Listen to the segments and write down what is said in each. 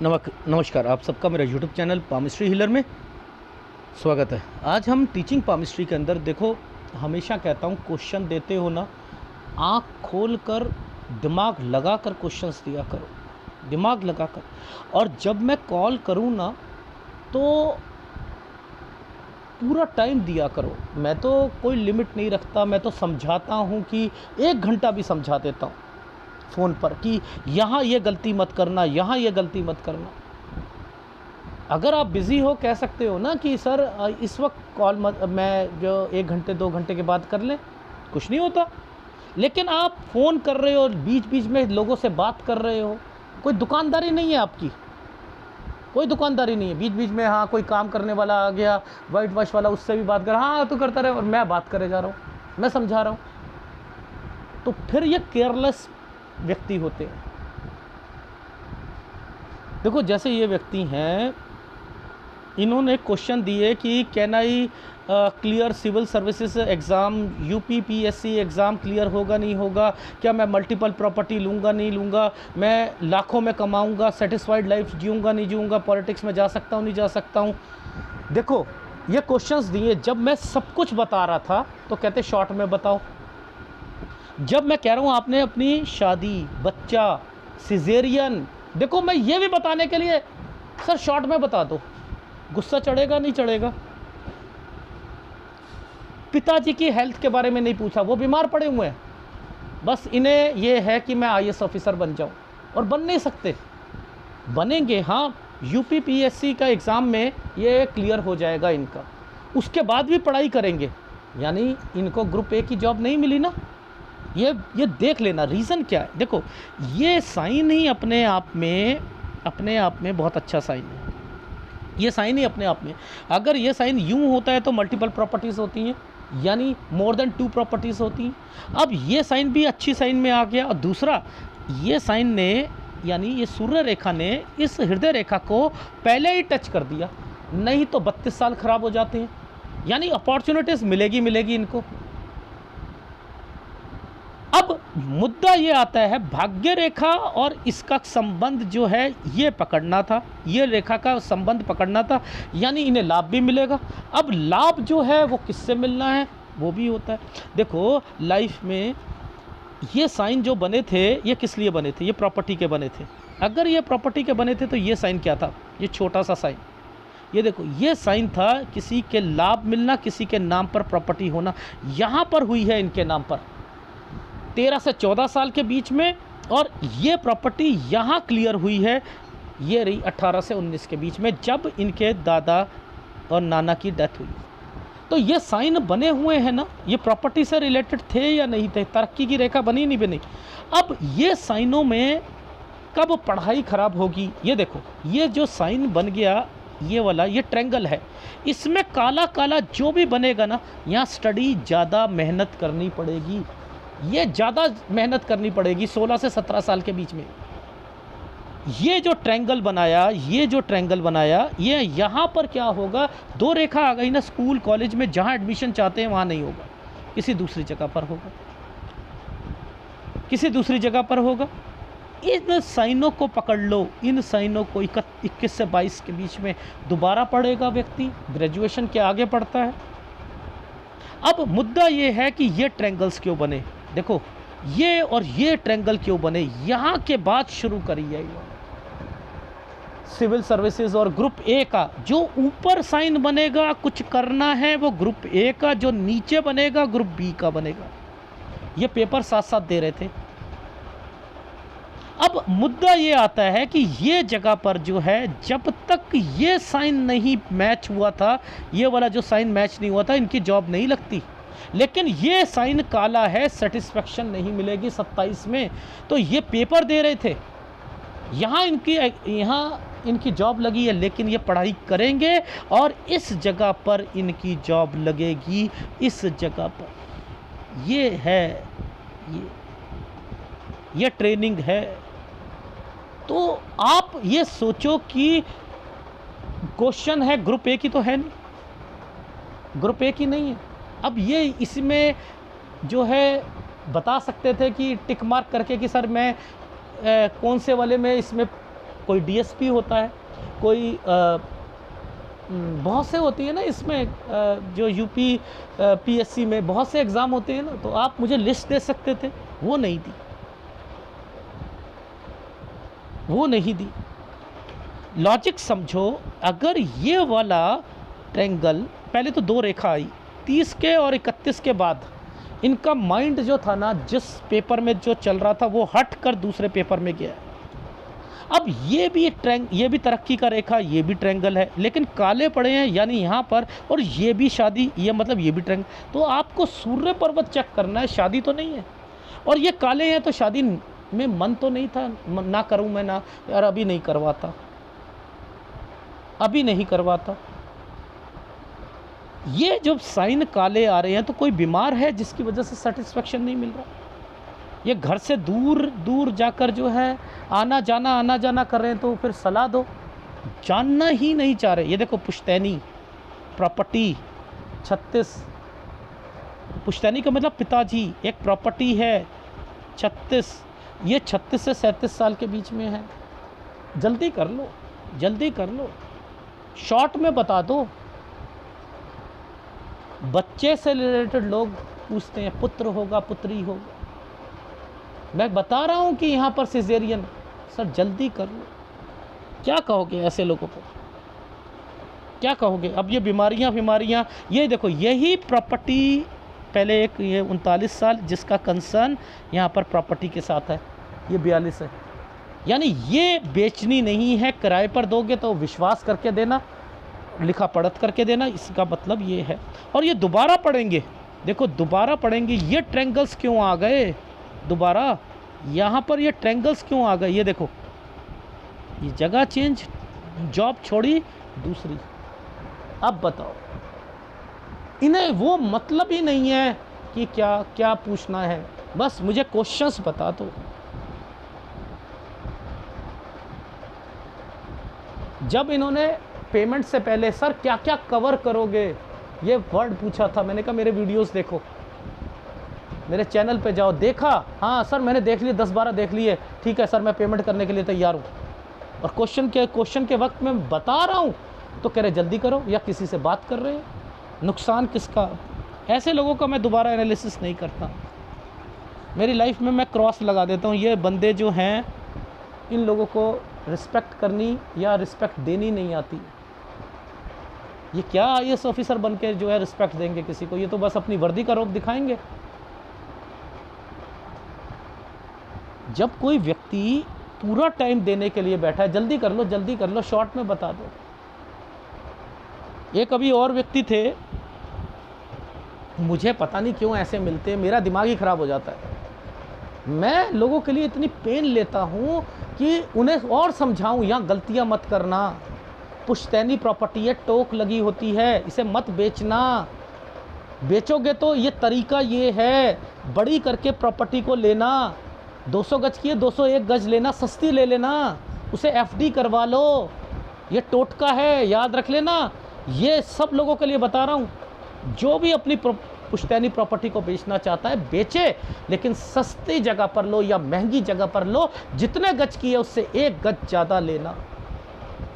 नमस्कार, आप सबका मेरा यूट्यूब चैनल पामिस्ट्री हीलर में स्वागत है। आज हम टीचिंग पामिस्ट्री के अंदर देखो, हमेशा कहता हूँ क्वेश्चन देते हो ना, आँख खोल कर दिमाग लगा कर क्वेश्चंस दिया करो, दिमाग लगा कर। और जब मैं कॉल करूँ ना तो पूरा टाइम दिया करो। मैं तो कोई लिमिट नहीं रखता, मैं तो समझाता हूँ कि 1 घंटा भी समझा देता हूँ फ़ोन पर कि यहाँ ये गलती मत करना, यहाँ ये गलती मत करना। अगर आप बिज़ी हो कह सकते हो ना कि सर इस वक्त कॉल मत, मैं जो 1 घंटे 2 घंटे के बाद कर लें, कुछ नहीं होता। लेकिन आप फ़ोन कर रहे हो, बीच बीच में लोगों से बात कर रहे हो, कोई दुकानदारी नहीं है आपकी, कोई दुकानदारी नहीं है। बीच बीच में हाँ कोई काम करने वाला आ गया, वाइट वॉश वाला, उससे भी बात कर, हाँ तू करता रहे और मैं बात करे जा रहा हूँ, मैं समझा रहा हूँ। तो फिर ये केयरलेस व्यक्ति होते हैं। देखो जैसे ये व्यक्ति हैं, इन्होंने क्वेश्चन दिए कि can I clear civil services exam, UPPSC exam clear होगा नहीं होगा, क्या मैं मल्टीपल प्रॉपर्टी लूँगा नहीं लूँगा, मैं लाखों में कमाऊँगा, सेटिस्फाइड लाइफ जीऊँगा नहीं जीऊँगा, पॉलिटिक्स में जा सकता हूँ नहीं जा सकता हूँ। देखो ये क्वेश्चंस दिए, जब मैं सब कुछ बता रहा था तो कहते शॉर्ट में बताओ। जब मैं कह रहा हूँ आपने अपनी शादी, बच्चा, सिजेरियन, देखो मैं ये भी बताने के लिए सर शॉर्ट में बता दो, गुस्सा चढ़ेगा नहीं चढ़ेगा। पिताजी की हेल्थ के बारे में नहीं पूछा, वो बीमार पड़े हुए हैं, बस इन्हें ये है कि मैं आईएएस ऑफिसर बन जाऊं, और बन नहीं सकते। बनेंगे हाँ, यूपीपीएससी का एग्ज़ाम में ये क्लियर हो जाएगा इनका, उसके बाद भी पढ़ाई करेंगे, यानी इनको ग्रुप ए की जॉब नहीं मिली ना। ये देख लेना रीज़न क्या है। देखो ये साइन ही अपने आप में बहुत अच्छा साइन है। ये साइन ही अपने आप में, अगर ये साइन यूं होता है तो मल्टीपल प्रॉपर्टीज़ होती हैं, यानी मोर देन 2 प्रॉपर्टीज़ होती हैं। अब ये साइन भी अच्छी साइन में आ गया। और दूसरा, ये साइन ने, यानी ये सूर्य रेखा ने इस हृदय रेखा को पहले ही टच कर दिया, नहीं तो 32 साल खराब हो जाते हैं। यानी अपॉर्चुनिटीज़ मिलेगी इनको। अब मुद्दा ये आता है, भाग्य रेखा और इसका संबंध जो है ये पकड़ना था, ये रेखा का संबंध पकड़ना था, यानी इन्हें लाभ भी मिलेगा। अब लाभ जो है वो किससे मिलना है, वो भी होता है। देखो लाइफ में ये साइन जो बने थे, ये किस लिए बने थे, ये प्रॉपर्टी के बने थे। अगर ये प्रॉपर्टी के बने थे तो ये साइन क्या था, ये छोटा सा साइन, ये देखो ये साइन था किसी के लाभ मिलना, किसी के नाम पर प्रॉपर्टी होना। यहाँ पर हुई है इनके नाम पर 13 से 14 साल के बीच में, और ये प्रॉपर्टी यहाँ क्लियर हुई है, ये रही 18 से 19 के बीच में, जब इनके दादा और नाना की डेथ हुई। तो ये साइन बने हुए हैं ना, ये प्रॉपर्टी से रिलेटेड थे या नहीं थे, तरक्की की रेखा बनी नहीं बनी। अब ये साइनों में कब पढ़ाई खराब होगी, ये देखो ये जो साइन बन गया, ये वाला, ये ट्रायंगल है, इसमें काला काला जो भी बनेगा ना, यहाँ स्टडी ज़्यादा मेहनत करनी पड़ेगी, ये ज़्यादा मेहनत करनी पड़ेगी 16 से 17 साल के बीच में। ये जो ट्रायंगल बनाया, ये यहाँ पर क्या होगा, 2 रेखा आ गई ना, स्कूल कॉलेज में जहाँ एडमिशन चाहते हैं वहाँ नहीं होगा, किसी दूसरी जगह पर होगा, किसी दूसरी जगह पर होगा। इन साइनों को पकड़ लो, इन साइनों को 21 से 22 के बीच में दोबारा पढ़ेगा व्यक्ति, ग्रेजुएशन के आगे पढ़ता है। अब मुद्दा ये है कि ये ट्रायंगल्स क्यों बने, देखो ये और ये ट्रायंगल क्यों बने, यहाँ के बाद शुरू करी है सिविल सर्विसेज और ग्रुप ए का। जो ऊपर साइन बनेगा कुछ करना है वो ग्रुप ए का, जो नीचे बनेगा ग्रुप बी का बनेगा। ये पेपर साथ साथ दे रहे थे। अब मुद्दा ये आता है कि ये जगह पर जो है, जब तक ये साइन नहीं मैच हुआ था, ये वाला जो साइन मैच नहीं हुआ था, इनकी जॉब नहीं लगती। लेकिन ये साइन काला है, सेटिस्फेक्शन नहीं मिलेगी 27 में। तो ये पेपर दे रहे थे, यहाँ इनकी जॉब लगी है, लेकिन ये पढ़ाई करेंगे और इस जगह पर इनकी जॉब लगेगी, इस जगह पर। ये है, ये ट्रेनिंग है। तो आप ये सोचो कि क्वेश्चन है ग्रुप ए की, तो है नहीं, ग्रुप ए की नहीं है। अब ये इसमें जो है बता सकते थे कि टिक मार्क करके कि सर मैं कौन से वाले में इसमें कोई डीएसपी होता है, कोई बहुत से होती है ना इसमें, जो यूपी पीएससी में बहुत से एग्ज़ाम होते हैं ना, तो आप मुझे लिस्ट दे सकते थे, वो नहीं दी, वो नहीं दी। लॉजिक समझो, अगर ये वाला ट्रायंगल, पहले तो 2 रेखा आई 30 के और 31 के बाद, इनका माइंड जो था ना, जिस पेपर में जो चल रहा था वो हट कर दूसरे पेपर में गया। अब ये भी तरक्की का रेखा, ये भी ट्रायंगल है, लेकिन काले पड़े हैं यानी यहाँ पर, और ये भी शादी, ये मतलब ये भी ट्रायंगल। तो आपको सूर्य पर्वत चेक करना है, शादी तो नहीं है, और ये काले हैं तो शादी में मन तो नहीं था, ना करूँ मैं, ना यार अभी नहीं करवाता, अभी नहीं करवाता। ये जब साइन काले आ रहे हैं तो कोई बीमार है जिसकी वजह से सेटिस्फेक्शन नहीं मिल रहा। ये घर से दूर दूर जाकर जो है आना जाना कर रहे हैं, तो फिर सलाह दो, जानना ही नहीं चाह रहे। ये देखो पुश्तैनी प्रॉपर्टी 36, पुश्तैनी का मतलब पिताजी, एक प्रॉपर्टी है 36, ये 36 से 37 साल के बीच में है। जल्दी कर लो, जल्दी कर लो, शॉर्ट में बता दो। बच्चे से रिलेटेड लोग पूछते हैं पुत्र होगा पुत्री होगा, मैं बता रहा हूँ कि यहाँ पर सिजेरियन। सर जल्दी कर लो, क्या कहोगे ऐसे लोगों को, क्या कहोगे? अब ये बीमारियाँ, ये देखो, यही प्रॉपर्टी पहले एक, ये 39 साल जिसका कंसर्न यहाँ पर प्रॉपर्टी के साथ है, ये 42 है। यानी ये बेचनी नहीं है, किराए पर दोगे तो विश्वास करके देना, लिखा पढ़त करके देना, इसका मतलब ये है। और ये दोबारा पढ़ेंगे, देखो दोबारा पढ़ेंगे, ये ट्रायंगल्स क्यों आ गए दोबारा, यहाँ पर ये ट्रायंगल्स क्यों आ गए, ये देखो, ये जगह चेंज, जॉब छोड़ी दूसरी। अब बताओ, इन्हें वो मतलब ही नहीं है कि क्या क्या पूछना है, बस मुझे क्वेश्चंस बता दो। जब इन्होंने पेमेंट से पहले सर क्या क्या कवर करोगे, ये वर्ड पूछा था, मैंने कहा मेरे वीडियोस देखो, मेरे चैनल पे जाओ, देखा, हाँ सर मैंने देख लिए, 10-12 देख लिए, ठीक है सर मैं पेमेंट करने के लिए तैयार हूँ। और क्वेश्चन के वक्त मैं बता रहा हूँ तो कह रहे जल्दी करो, या किसी से बात कर रहे हैं, नुकसान किसका? ऐसे लोगों का मैं दोबारा एनालिसिस नहीं करता, मेरी लाइफ में मैं क्रॉस लगा देता हूँ। ये बंदे जो हैं, इन लोगों को रिस्पेक्ट करनी या रिस्पेक्ट देनी नहीं आती। ये क्या आईएएस ऑफिसर बन के जो है रिस्पेक्ट देंगे किसी को, ये तो बस अपनी वर्दी का रूप दिखाएंगे। जब कोई व्यक्ति पूरा टाइम देने के लिए बैठा है, जल्दी कर लो, जल्दी कर लो, शॉर्ट में बता दो। एक अभी और व्यक्ति थे, मुझे पता नहीं क्यों ऐसे मिलते, मेरा दिमाग ही ख़राब हो जाता है। मैं लोगों के लिए इतनी पेन लेता हूँ कि उन्हें और समझाऊँ, यहाँ गलतियाँ मत करना, पुश्तैनी प्रॉपर्टी है, टोक लगी होती है, इसे मत बेचना, बेचोगे तो ये तरीका ये है, बड़ी करके प्रॉपर्टी को लेना, 200 गज की है 201 गज लेना, सस्ती ले लेना, उसे एफडी करवा लो, ये टोटका है, याद रख लेना। ये सब लोगों के लिए बता रहा हूँ। जो भी अपनी पुश्तैनी प्रॉपर्टी को बेचना चाहता है बेचे, लेकिन सस्ती जगह पर लो या महंगी जगह पर लो, जितने गज की है उससे 1 गज ज़्यादा लेना,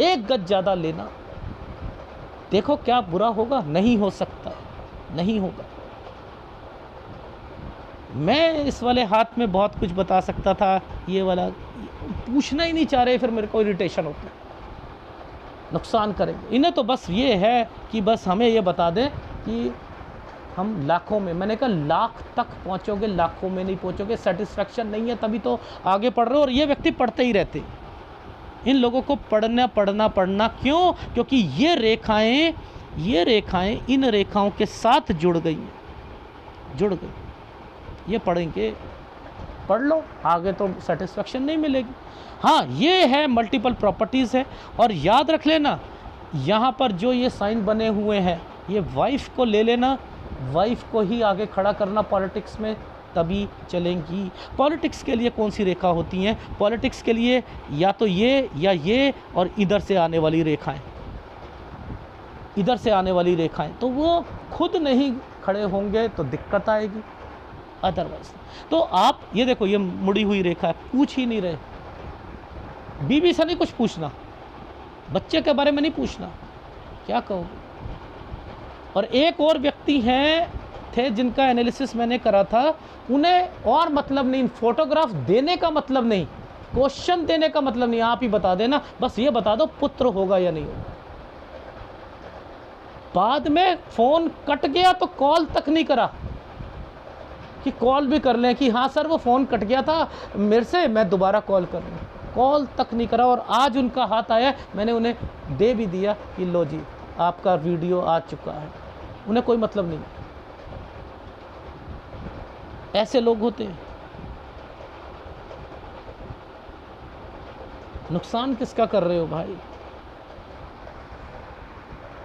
1 गज ज़्यादा लेना। देखो क्या बुरा होगा, नहीं हो सकता, नहीं होगा। मैं इस वाले हाथ में बहुत कुछ बता सकता था, ये वाला पूछना ही नहीं चाह रहे, फिर मेरे को इरिटेशन होता है, नुकसान करेंगे। इन्हें तो बस ये है कि बस हमें ये बता दें कि हम लाखों में, मैंने कहा लाख तक पहुंचोगे, लाखों में नहीं पहुंचोगे, सेटिस्फेक्शन नहीं है तभी तो आगे पढ़ रहे हो। और ये व्यक्ति पढ़ते ही रहते, इन लोगों को पढ़ना क्यों? क्योंकि ये रेखाएं इन रेखाओं के साथ जुड़ गई, ये पढ़ेंगे, पढ़ लो, आगे तो सेटिस्फेक्शन नहीं मिलेगी। हाँ, ये है मल्टीपल प्रॉपर्टीज़ है। और याद रख लेना, यहाँ पर जो ये साइन बने हुए हैं, ये वाइफ को ले लेना, वाइफ को ही आगे खड़ा करना पॉलिटिक्स में, तभी चलेंगी। पॉलिटिक्स के लिए कौन सी रेखा होती हैं? पॉलिटिक्स के लिए या तो ये या ये, और इधर से आने वाली रेखाएं, इधर से आने वाली रेखाएं, तो वो खुद नहीं खड़े होंगे तो दिक्कत आएगी, अदरवाइज। तो आप ये देखो, ये मुड़ी हुई रेखा है, पूछ ही नहीं रहे, बीवी से नहीं कुछ पूछना, बच्चे के बारे में नहीं पूछना, क्या कहोगे। और एक और व्यक्ति हैं थे जिनका एनालिसिस मैंने करा था, उन्हें और मतलब नहीं, फोटोग्राफ देने का मतलब नहीं, क्वेश्चन देने का मतलब नहीं, आप ही बता देना, बस ये बता दो पुत्र होगा या नहीं होगा। बाद में फोन कट गया तो कॉल तक नहीं करा कि कॉल भी कर लें कि हाँ सर वो फ़ोन कट गया था मेरे से, मैं दोबारा कॉल कर लूँ, कॉल तक नहीं करा। और आज उनका हाथ आया, मैंने उन्हें दे भी दिया कि लो जी आपका वीडियो आ चुका है, उन्हें कोई मतलब नहीं। ऐसे लोग होते हैं। नुकसान किसका कर रहे हो भाई।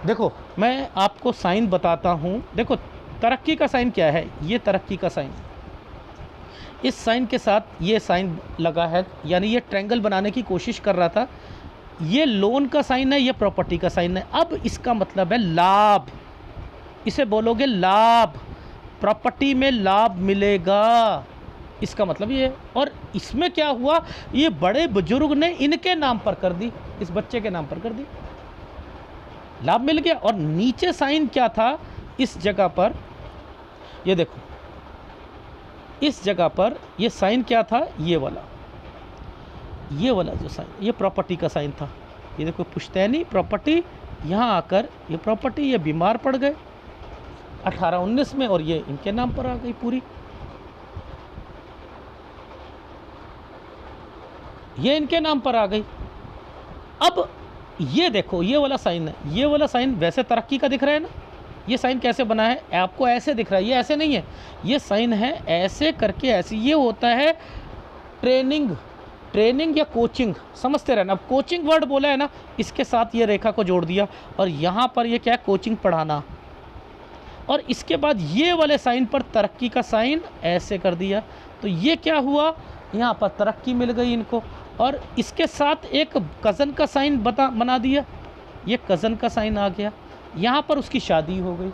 देखो मैं आपको साइन बताता हूँ, देखो तरक्की का साइन क्या है, ये तरक्की का साइन, इस साइन के साथ ये साइन लगा है, यानी ये ट्रायंगल बनाने की कोशिश कर रहा था। ये लोन का साइन है, ये प्रॉपर्टी का साइन है। अब इसका मतलब है लाभ, इसे बोलोगे लाभ, प्रॉपर्टी में लाभ मिलेगा, इसका मतलब ये है। और इसमें क्या हुआ, ये बड़े बुजुर्ग ने इनके नाम पर कर दी, इस बच्चे के नाम पर कर दी, लाभ मिल गया। और नीचे साइन क्या था, इस जगह पर ये देखो, इस जगह पर ये साइन क्या था, ये वाला जो साइन, ये प्रॉपर्टी का साइन था। ये देखो पुश्तैनी प्रॉपर्टी, यहाँ आकर ये प्रॉपर्टी, ये बीमार पड़ गए 18-19 में और ये इनके नाम पर आ गई पूरी, ये इनके नाम पर आ गई। अब ये देखो ये वाला साइन है, ये वाला साइन वैसे तरक्की का दिख रहा है ना, ये साइन कैसे बना है, आपको ऐसे दिख रहा है, ये ऐसे नहीं है, ये साइन है ऐसे करके, ऐसे। ये होता है ट्रेनिंग या कोचिंग, समझते रहना। अब कोचिंग वर्ड बोला है ना, इसके साथ ये रेखा को जोड़ दिया और यहाँ पर ये क्या है, कोचिंग पढ़ाना। और इसके बाद ये वाले साइन पर तरक्की का साइन ऐसे कर दिया, तो ये क्या हुआ, यहाँ पर तरक्की मिल गई इनको। और इसके साथ एक कज़न का साइन बना दिया, ये कज़न का साइन आ गया, यहाँ पर उसकी शादी हो गई,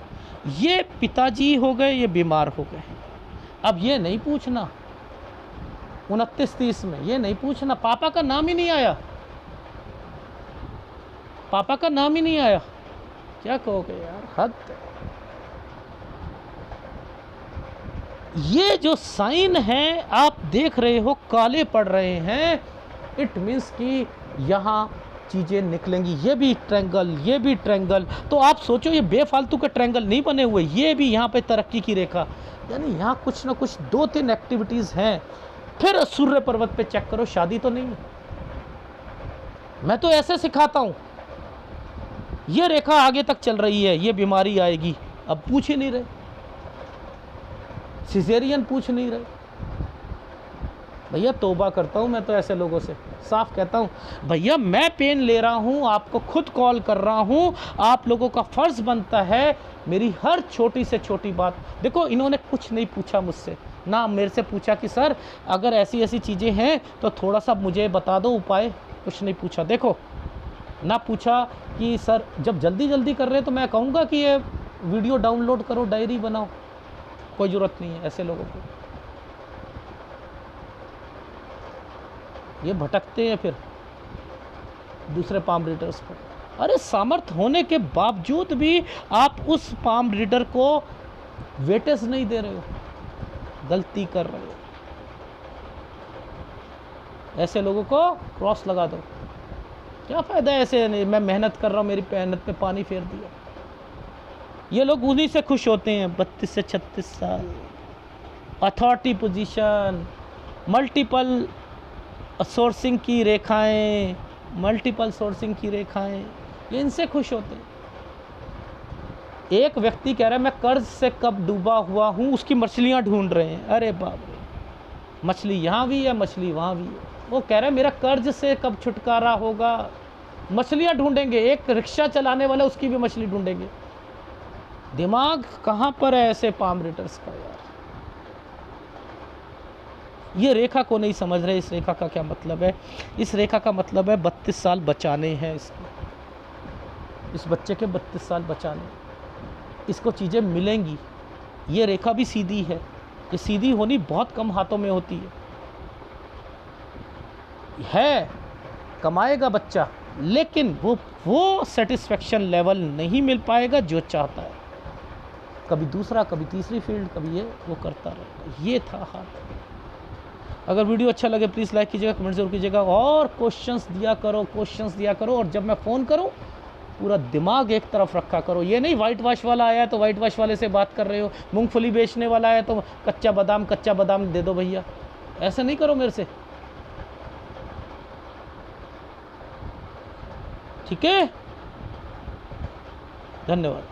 ये पिताजी हो गए, ये बीमार हो गए। अब ये नहीं पूछना 29-30 में, ये नहीं पूछना, पापा का नाम ही नहीं आया, पापा का नाम ही नहीं आया, क्या कहोगे यार, हद। ये जो साइन है आप देख रहे हो काले पड़ रहे हैं, इट मीन्स कि यहाँ चीज़ें निकलेंगी, ये भी ट्रायंगल, ये भी ट्रायंगल। तो आप सोचो ये बेफालतू के ट्रायंगल नहीं बने हुए, ये भी यहाँ पे तरक्की की रेखा, यानी यहाँ कुछ ना कुछ 2-3 एक्टिविटीज़ हैं। फिर सूर्य पर्वत पे चेक करो, शादी तो नहीं है। मैं तो ऐसे सिखाता हूँ, ये रेखा आगे तक चल रही है, ये बीमारी आएगी, अब पूछ ही नहीं रहे, सिजेरियन पूछ नहीं रहे। भैया तौबा करता हूँ मैं तो ऐसे लोगों से, साफ कहता हूँ भैया मैं पेन ले रहा हूँ, आपको खुद कॉल कर रहा हूँ, आप लोगों का फ़र्ज़ बनता है मेरी हर छोटी से छोटी बात। देखो इन्होंने कुछ नहीं पूछा मुझसे, ना मेरे से पूछा कि सर अगर ऐसी ऐसी चीज़ें हैं तो थोड़ा सा मुझे बता दो उपाय, कुछ नहीं पूछा। देखो ना पूछा कि सर जब जल्दी जल्दी कर रहे तो मैं कहूँगा कि ये वीडियो डाउनलोड करो, डायरी बनाओ, कोई ज़रूरत नहीं है ऐसे लोगों को। ये भटकते हैं फिर दूसरे पाम रीडर्स पर। अरे सामर्थ्य होने के बावजूद भी आप उस पाम रीडर को वेटेज नहीं दे रहे हो, गलती कर रहे हो। ऐसे लोगों को क्रॉस लगा दो, क्या फ़ायदा है ऐसे, नहीं मैं मेहनत कर रहा हूँ, मेरी मेहनत पे पानी फेर दिया। ये लोग उन्हीं से खुश होते हैं, 32 से 36 साल, अथॉरिटी पोजीशन, मल्टीपल सोर्सिंग की रेखाएं, मल्टीपल सोर्सिंग की रेखाएं, ये इनसे खुश होते हैं। एक व्यक्ति कह रहा है मैं कर्ज से कब डूबा हुआ हूँ, उसकी मछलियाँ ढूंढ रहे हैं। अरे बाप रे, मछली यहाँ भी है, मछली वहाँ भी है। वो कह रहा है मेरा कर्ज से कब छुटकारा होगा, मछलियाँ ढूंढेंगे। एक रिक्शा चलाने वाला उसकी भी मछली ढूंढेंगे। दिमाग कहाँ पर है ऐसे पाम रीडर्स का यार। ये रेखा को नहीं समझ रहे, इस रेखा का क्या मतलब है। इस रेखा का मतलब है 32 साल बचाने हैं इसको, इस बच्चे के 32 साल बचाने, इसको चीज़ें मिलेंगी। ये रेखा भी सीधी है, ये सीधी होनी बहुत कम हाथों में होती है कमाएगा बच्चा, लेकिन वो सेटिस्फेक्शन लेवल नहीं मिल पाएगा जो चाहता है। कभी दूसरा, कभी तीसरी फील्ड, कभी ये वो करता रहेगा। ये था हाल। अगर वीडियो अच्छा लगे प्लीज़ लाइक कीजिएगा, कमेंट जरूर कीजिएगा, और क्वेश्चंस दिया करो। और जब मैं फ़ोन करूं पूरा दिमाग एक तरफ रखा करो। ये नहीं वाइट वाश वाला आया है तो वाइट वाश वाले से बात कर रहे हो, मूंगफली बेचने वाला है तो कच्चा बादाम दे दो भैया, ऐसा नहीं करो मेरे से, ठीक है? धन्यवाद।